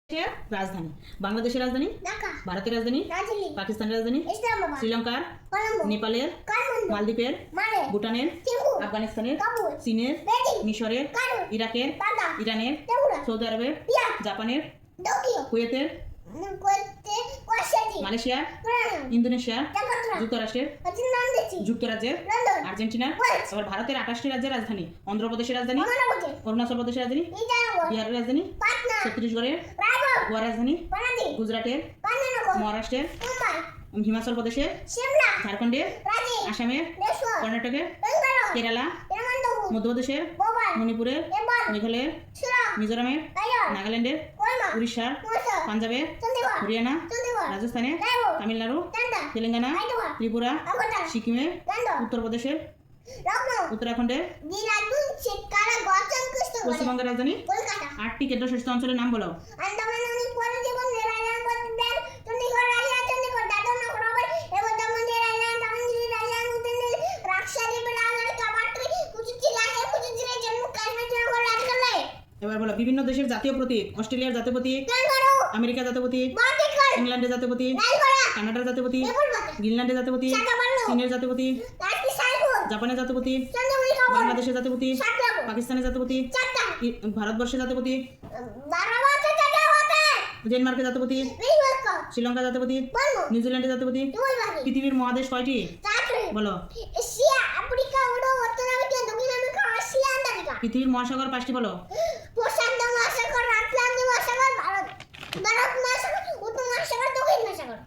राजधानी बांग्लादेशेर राजधानी ढाका, भारतेर राजधानी दार्जिलिंग, पाकिस्तानेर राजधानी इस्लामाबाद, श्रीलंकार कोलंबो, नेपालेर काठमांडू, मालद्वीपेर माले, भूटानेर थिम्पू, आफगानिस्तानेर काबुल, चीनेर बेजिंग, मिशरेर कायरो, इराकेर बागदाद, इरानेर तेहरान, सऊदी आरबेर रियाद, जापानेर टोकियो, कुवेतेर कुवेत, वाशिंगटन, মালয়েশিয়ার কুয়ালালামপুর, ইন্দোনেশিয়ার জাকার্তা, যুক্তরাষ্ট্রের লন্ডন, যুক্তরাজ্যের লন্ডন, আর্জেন্টিনার ওয়েলস, আবার ভারতের 28টি রাজ্যের রাজধানী অন্ধ্রপ্রদেশের রাজধানী অমরাবতী, অরুণাচল প্রদেশের রাজধানী ইটানগর, বিহারের রাজধানী পাটনা, ছত্তিশগড়ের রায়গড়, গোয়ার রাজধানী পানাজি, গুজরাটের পান্নানগর, মহারাষ্ট্রের মুম্বাই, হিমাচল প্রদেশের শিমলা, ঝাড়খণ্ডের রাঁচি, আসামের দেশওয়াল, কর্ণাটকের বেঙ্গালোর, কেরালা তিরুবনন্তপুর, মধ্যপ্রদেশের ভোপাল, মণিপুরের নেপাল, মেঘালয়ের শিলং, মিজোরামের কায়র, নাগাল্যান্ডের কোহিমা, উড়িষ্যার মহীশূর, পাঞ্জাবের চণ্ডীগড়, হরিয়ানা চণ্ডীগড়, রাজস্থানের রায়পুর, তামিলনাড়ু টান্ডা, তেলেঙ্গানা হায়দ্রাবাদ, ত্রিপুরা আগরতলা, সিকিমের লন্ডন, উত্তরপ্রদেশের লখনৌ, উত্তরাখণ্ডের দেরাদুন, শীতকালে গর্জন কৃষ্ণ বলে, পশ্চিমবঙ্গের রাজধানী কলকাতা, 8টি কেন্দ্রশাসিত অঞ্চলের নাম বলো। আন্দামান ও নিকোবর দ্বীপপুঞ্জ, রায়গড়, চণ্ডীগড়, রায়গড়, চণ্ডীগড়, দাদর নগর হাভেলি এবং দমন রায়গড়, দামনদিঘি, রায়গড়, উদয়নিধি, রাকসাদ্বীপ, রাজৌরি, কামারটুলি, কুচুচিলা, কুচুচিলা, জম্মু কাশ্মীর, জনগণ, রাজগলে, এবার বলো বিভিন্ন দেশের জাতীয় প্রতীক। অস্ট্রেলিয়ার জাতীয় প্রতীক, ক্যাঙ্গারু, আমেরিকার জাতীয় প্রতীক, বাটিকল, ইংল্যান্ডের জাতীয় প্রতীক, রাজগড়া, কানাডার জাতীয় প্রতীক, নেপালবাতা, গ্রিনল্যান্ডের জাতীয় প্রতীক, শাকাবাল্লু, চীনের জাতীয় প্রতীক, রাজকি সাইকুল, জাপানের জাতীয় প্রতীক, চন্দ্রমণি কাপুর, বাংলাদেশের জাতীয় প্রতীক, সাতলাবু, পাকিস্তানের জাতীয় প্রতীক, চারটা, ভারতবর্ষের জাতীয় প্রতীক, বারাবাতে টাকা হতে, ডেনমার্কের জাতীয় প্রতীক, বিলবক, শ্রীলঙ্কার জাতীয় প্রতীক, বলবো, নিউজিল্যান্ডের জাতীয় প্রতীক। দুই বাকি, পৃথিবীর মহাদেশ কয়টি চাকরি, বলো। এশিয়া, আফ্রিকা, ইউরোপ, উত্তর আমেরিকা, দক্ষিণ আমেরিকা, রাশিয়া, আন্টার্কটিকা, পৃথিবীর মহাসাগর 5টি বলো। প্রশান্ত মহাসাগর, আটলান্টিক মহাসাগর, ভারত মহাসাগর, উত্তর মহাসাগর, দক্ষিণ মহাসাগর।